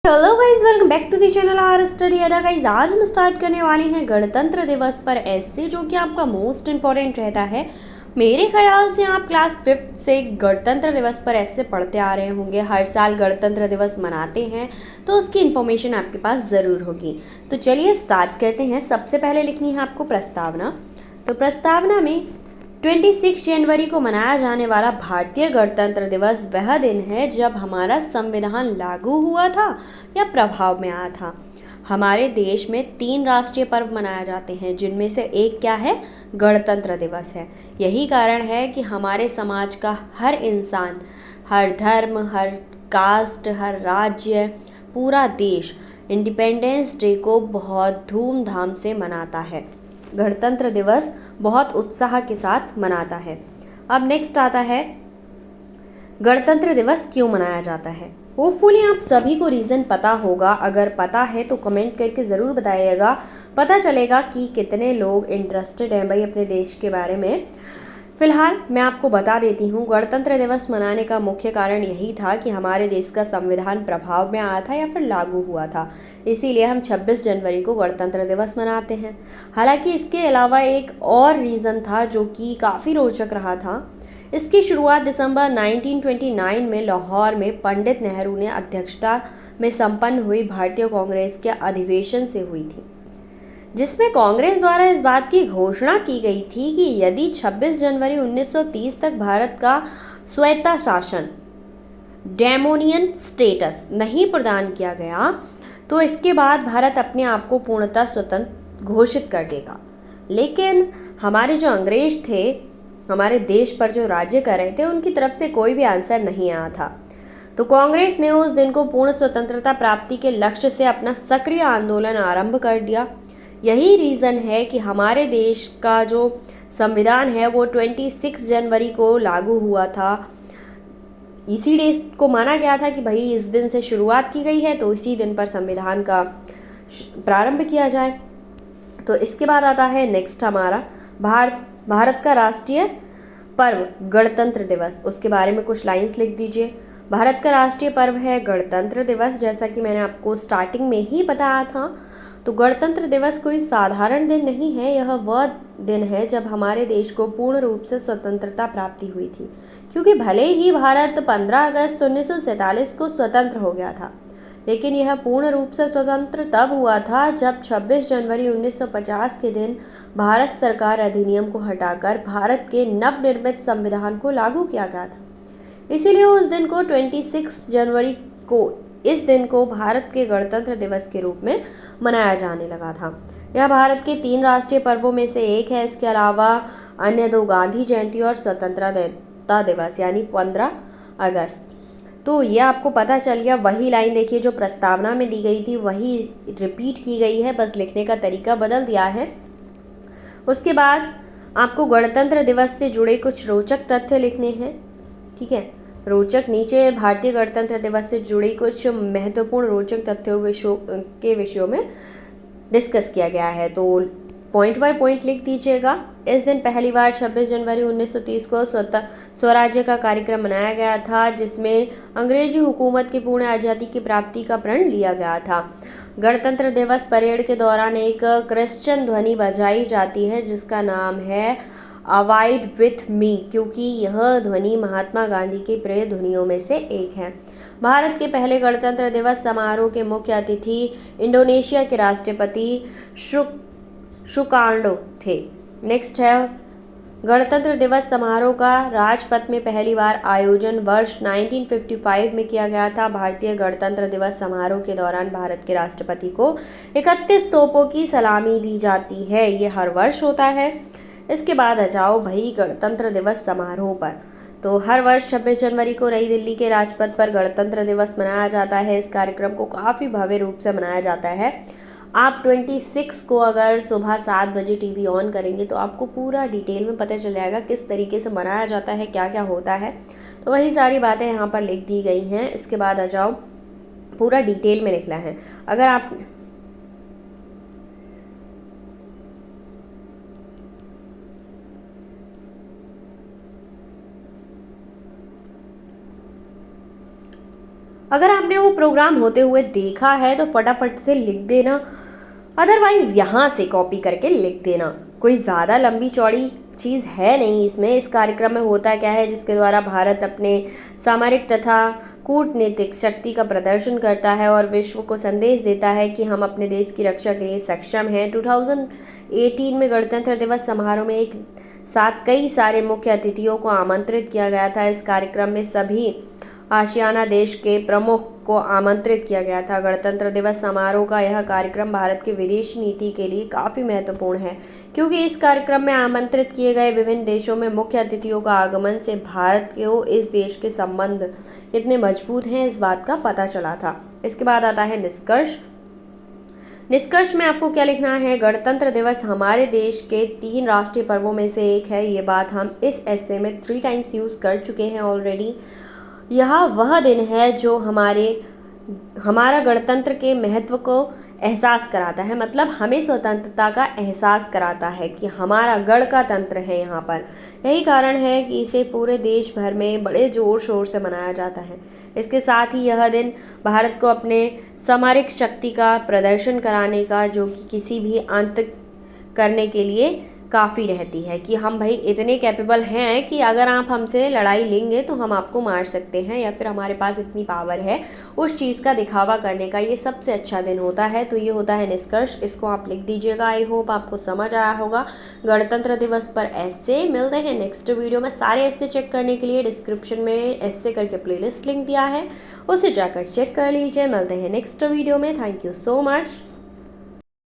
Hello guys, welcome back to the channel R study Adda. Guys, आज हम start करने वाले हैं गणतंत्र दिवस पर ऐसे, जो कि आपका मोस्ट इम्पॉर्टेंट रहता है। मेरे ख्याल से आप क्लास 5th से गणतंत्र दिवस पर ऐसे पढ़ते आ रहे होंगे, हर साल गणतंत्र दिवस मनाते हैं, तो उसकी इन्फॉर्मेशन आपके पास ज़रूर होगी। तो चलिए स्टार्ट करते हैं। सबसे पहले लिखनी है आपको प्रस्तावना। तो प्रस्तावना में 26 जनवरी को मनाया जाने वाला भारतीय गणतंत्र दिवस वह दिन है जब हमारा संविधान लागू हुआ था या प्रभाव में आया था। हमारे देश में 3 राष्ट्रीय पर्व मनाए जाते हैं, जिनमें से एक क्या है, गणतंत्र दिवस है। यही कारण है कि हमारे समाज का हर इंसान, हर धर्म, हर कास्ट, हर राज्य, पूरा देश इंडिपेंडेंस डे को बहुत धूमधाम से मनाता है। गणतंत्र दिवस बहुत उत्साह के साथ मनाता है। अब नेक्स्ट आता है, गणतंत्र दिवस क्यों मनाया जाता है। होपफुली आप सभी को रीज़न पता होगा। अगर पता है तो कमेंट करके ज़रूर बताइएगा, पता चलेगा कि कितने लोग इंटरेस्टेड हैं भाई अपने देश के बारे में। फिलहाल मैं आपको बता देती हूँ, गणतंत्र दिवस मनाने का मुख्य कारण यही था कि हमारे देश का संविधान प्रभाव में आया था या फिर लागू हुआ था। इसीलिए हम 26 जनवरी को गणतंत्र दिवस मनाते हैं। हालांकि इसके अलावा एक और रीज़न था जो कि काफ़ी रोचक रहा था। इसकी शुरुआत दिसंबर 1929 में लाहौर में पंडित नेहरू ने अध्यक्षता में संपन्न हुई भारतीय कांग्रेस के अधिवेशन से हुई थी, जिसमें कांग्रेस द्वारा इस बात की घोषणा की गई थी कि यदि 26 जनवरी 1930 तक भारत का स्वायत्ता शासन, डेमोनियन स्टेटस नहीं प्रदान किया गया तो इसके बाद भारत अपने आप को पूर्णतः स्वतंत्र घोषित कर देगा। लेकिन हमारे जो अंग्रेज थे, हमारे देश पर जो राज्य कर रहे थे, उनकी तरफ से कोई भी आंसर नहीं आया था। तो कांग्रेस ने उस दिन को पूर्ण स्वतंत्रता प्राप्ति के लक्ष्य से अपना सक्रिय आंदोलन आरंभ कर दिया। यही रीज़न है कि हमारे देश का जो संविधान है वो 26 जनवरी को लागू हुआ था। इसी डे को माना गया था कि भाई इस दिन से शुरुआत की गई है, तो इसी दिन पर संविधान का प्रारंभ किया जाए। तो इसके बाद आता है नेक्स्ट हमारा भारत का राष्ट्रीय पर्व गणतंत्र दिवस। उसके बारे में कुछ लाइंस लिख दीजिए। भारत का राष्ट्रीय पर्व है गणतंत्र दिवस, जैसा कि मैंने आपको स्टार्टिंग में ही बताया था। तो गणतंत्र दिवस कोई साधारण दिन नहीं है, यह वह दिन है जब हमारे देश को पूर्ण रूप से स्वतंत्रता प्राप्ति हुई थी। क्योंकि भले ही भारत 15 अगस्त 1947 को स्वतंत्र हो गया था, लेकिन यह पूर्ण रूप से स्वतंत्र तब हुआ था जब 26 जनवरी 1950 के दिन भारत सरकार अधिनियम को हटाकर भारत के नवनिर्मित संविधान को लागू किया गया था। इसीलिए उस दिन को 26 जनवरी को, इस दिन को भारत के गणतंत्र दिवस के रूप में मनाया जाने लगा था। यह भारत के 3 राष्ट्रीय पर्वों में से एक है। इसके अलावा अन्य 2 गांधी जयंती और स्वतंत्रता दिवस यानी 15 अगस्त। तो ये आपको पता चल गया। वही लाइन देखिए जो प्रस्तावना में दी गई थी, वही रिपीट की गई है, बस लिखने का तरीका बदल दिया है। उसके बाद आपको गणतंत्र दिवस से जुड़े कुछ रोचक तथ्य लिखने हैं। ठीक है, रोचक, नीचे भारतीय गणतंत्र दिवस से जुड़ी कुछ महत्वपूर्ण रोचक तथ्यों के विषयों में डिस्कस किया गया है। तो पॉइंट बाय पॉइंट लिख दीजिएगा। इस दिन पहली बार 26 जनवरी 1930 को स्वराज्य का कार्यक्रम मनाया गया था, जिसमें अंग्रेजी हुकूमत की पूर्ण आज़ादी की प्राप्ति का प्रण लिया गया था। गणतंत्र दिवस परेड के दौरान एक क्रिश्चियन ध्वनि बजाई जाती है जिसका नाम है अवॉइड विथ मी, क्योंकि यह ध्वनि महात्मा गांधी की प्रिय ध्वनियों में से एक है। भारत के पहले गणतंत्र दिवस समारोह के मुख्य अतिथि इंडोनेशिया के राष्ट्रपति सुकार्नो थे। नेक्स्ट है, गणतंत्र दिवस समारोह का राजपथ में पहली बार आयोजन वर्ष 1955 में किया गया था। भारतीय गणतंत्र दिवस समारोह के दौरान भारत के राष्ट्रपति को 31 तोपों की सलामी दी जाती है। ये हर वर्ष होता है। इसके बाद आ जाओ भाई गणतंत्र दिवस समारोह पर। तो हर वर्ष 26 जनवरी को नई दिल्ली के राजपथ पर गणतंत्र दिवस मनाया जाता है। इस कार्यक्रम को काफ़ी भव्य रूप से मनाया जाता है। आप 26 को अगर सुबह 7 बजे टीवी ऑन करेंगे तो आपको पूरा डिटेल में पता चल जाएगा किस तरीके से मनाया जाता है, क्या क्या होता है। तो वही सारी बातें यहाँ पर लिख दी गई हैं। इसके बाद आ जाओ, पूरा डिटेल में लिखना है। अगर आप अगर आपने वो प्रोग्राम होते हुए देखा है तो फटाफट से लिख देना, अदरवाइज यहाँ से कॉपी करके लिख देना। कोई ज़्यादा लंबी चौड़ी चीज़ है नहीं इसमें। इस कार्यक्रम में होता क्या है, जिसके द्वारा भारत अपने सामरिक तथा कूटनीतिक शक्ति का प्रदर्शन करता है और विश्व को संदेश देता है कि हम अपने देश की रक्षा के लिए सक्षम हैं। 2018 में गणतंत्र दिवस समारोह में एक साथ कई सारे मुख्य अतिथियों को आमंत्रित किया गया था। इस कार्यक्रम में सभी आशियाना देश के प्रमुख को आमंत्रित किया गया था। गणतंत्र दिवस समारोह का यह कार्यक्रम भारत की विदेश नीति के लिए काफ़ी महत्वपूर्ण है, क्योंकि इस कार्यक्रम में आमंत्रित किए गए विभिन्न देशों में मुख्य अतिथियों का आगमन से भारत को इस देश के संबंध कितने मजबूत हैं इस बात का पता चला था। इसके बाद आता है निष्कर्ष। निष्कर्ष में आपको क्या लिखना है, गणतंत्र दिवस हमारे देश के 3 राष्ट्रीय पर्वों में से एक है। ये बात हम इस एस्से में 3 टाइम्स यूज़ कर चुके हैं ऑलरेडी। यह वह दिन है जो हमारा गणतंत्र के महत्व को एहसास कराता है, मतलब हमें स्वतंत्रता का एहसास कराता है कि हमारा गण का तंत्र है यहाँ पर। यही कारण है कि इसे पूरे देश भर में बड़े ज़ोर शोर से मनाया जाता है। इसके साथ ही यह दिन भारत को अपने सामरिक शक्ति का प्रदर्शन कराने का, जो कि किसी भी अंत करने के लिए काफ़ी रहती है, कि हम भाई इतने कैपेबल हैं कि अगर आप हमसे लड़ाई लेंगे तो हम आपको मार सकते हैं, या फिर हमारे पास इतनी पावर है। उस चीज़ का दिखावा करने का ये सबसे अच्छा दिन होता है। तो ये होता है निष्कर्ष। इसको आप लिख दीजिएगा। आई होप आपको समझ आया होगा गणतंत्र दिवस पर एस्से। मिलते हैं नेक्स्ट वीडियो में। सारे एस्से चेक करने के लिए डिस्क्रिप्शन में एस्से करके प्लेलिस्ट लिंक दिया है, उसे जाकर चेक कर लीजिए। मिलते हैं नेक्स्ट वीडियो में। Thank you so much.